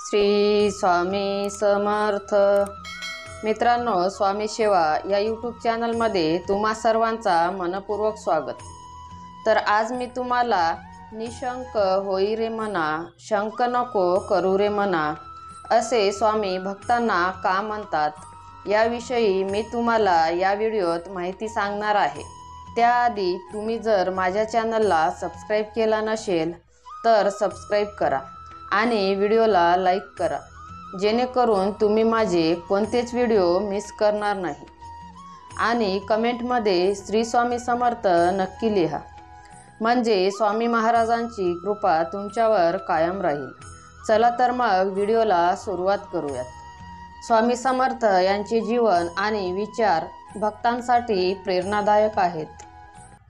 श्री स्वामी समर्थ। मित्रांनो, स्वामी सेवा या यूट्यूब चॅनलमध्ये तुम्हा सर्वांचा मनपूर्वक स्वागत। तर आज मी तुम्हाला निशंक होई रे मना, शंक नको करू रे मना असे स्वामी भक्तांना का म्हणतात याविषयी मी तुम्हाला या व्हिडिओत माहिती सांगणार आहे। त्याआधी तुम्ही जर माझ्या चॅनलला सबस्क्राईब केला नसेल तर सबस्क्राईब करा आणि व्हिडिओला लाईक करा, जेणेकरून तुम्ही माझे कोणतेच व्हिडिओ मिस करणार नाही। आणि कमेंटमध्ये श्री स्वामी समर्थ नक्की लिहा, म्हणजे स्वामी महाराजांची कृपा तुमच्यावर कायम राहील। चला तर मग व्हिडिओला सुरुवात करूयात। स्वामी समर्थ यांचे जीवन आणि विचार भक्तांसाठी प्रेरणादायक आहेत।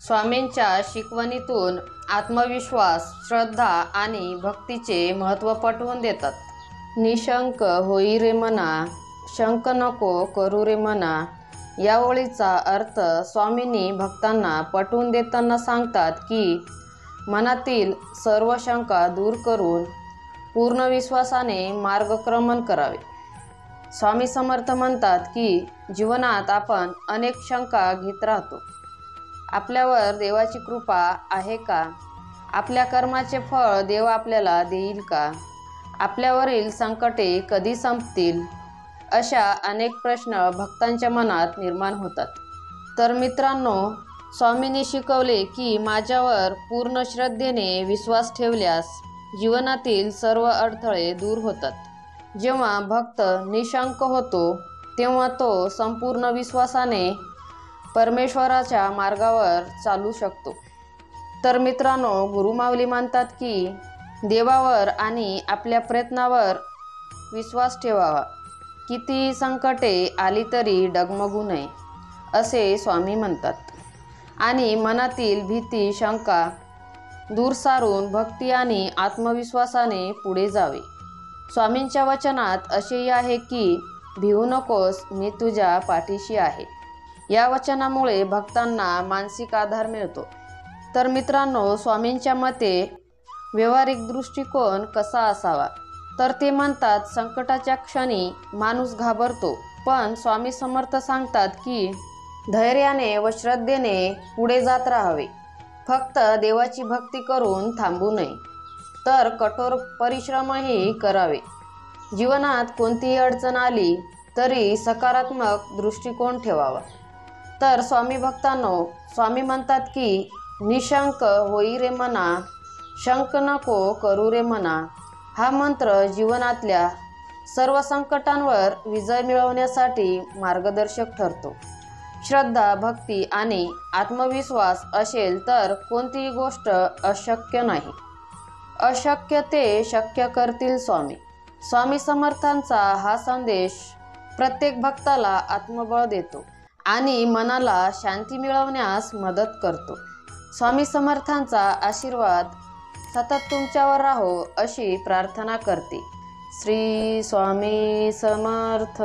स्वामींच्या शिकवणीतून आत्मविश्वास, श्रद्धा आणि भक्तीचे महत्त्व पटवून देतात। निशंक होई रे मना, शंक नको करू रे मना या ओळीचा अर्थ स्वामींनी भक्तांना पटवून देताना सांगतात की मनातील सर्व शंका दूर करून पूर्ण विश्वासाने मार्गक्रमण करावे। स्वामी समर्थ म्हणतात की जीवनात आपण अनेक शंका घेत राहतो। आपल्यावर देवाची कृपा आहे का? आपल्या कर्माचे फळ देव आपल्याला देईल का? आपल्यावरील संकटे कधी संपतील? अशा अनेक प्रश्न भक्तांच्या मनात निर्माण होतात। तर मित्रांनो, स्वामींनी शिकवले की माझ्यावर पूर्ण श्रद्धेने विश्वास ठेवल्यास जीवनातील सर्व अडथळे दूर होतात। जेव्हा भक्त निशंक होतो तेव्हा तो संपूर्ण विश्वासाने परमेश्वराच्या मार्गावर चालू शकतो। तर मित्रांनो, गुरुमाऊली म्हणतात की देवावर आणि आपल्या प्रयत्नावर विश्वास ठेवावा। किती संकटे आली तरी डगमगू नये असे स्वामी म्हणतात। आणि मनातील भीती, शंका दूर सारून भक्ती आणि आत्मविश्वासाने पुढे जावे। स्वामींच्या वचनात असेही आहे की भिवू नकोस, मी तुझ्या पाठीशी आहे। या वचनामुळे भक्तांना मानसिक आधार मिळतो। तर मित्रांनो, स्वामींच्या मते व्यावहारिक दृष्टिकोन कसा असावा? तर ते म्हणतात, संकटाच्या क्षणी माणूस घाबरतो, पण स्वामी समर्थ सांगतात की धैर्याने व श्रद्धेने पुढे जात राहावे। फक्त देवाची भक्ती करून थांबू नये, तर कठोर परिश्रमही करावे। जीवनात कोणतीही अडचण आली तरी सकारात्मक दृष्टिकोन ठेवावा। तर स्वामी भक्तांनो, स्वामी म्हणतात की निशंक होई रे मना, शंक नको करू रे मना हा मंत्र जीवनातल्या सर्व संकटांवर विजय मिळवण्यासाठी मार्गदर्शक ठरतो। श्रद्धा, भक्ती आणि आत्मविश्वास असेल तर कोणतीही गोष्ट अशक्य नाही। अशक्य ते शक्य करतील स्वामी। स्वामी समर्थांचा हा संदेश प्रत्येक भक्ताला आत्मबळ देतो आणि मनाला शांती मिळवण्यास मदत करतो। स्वामी समर्थांचा आशीर्वाद सतत तुमच्यावर राहो अशी प्रार्थना करते। श्री स्वामी समर्थ।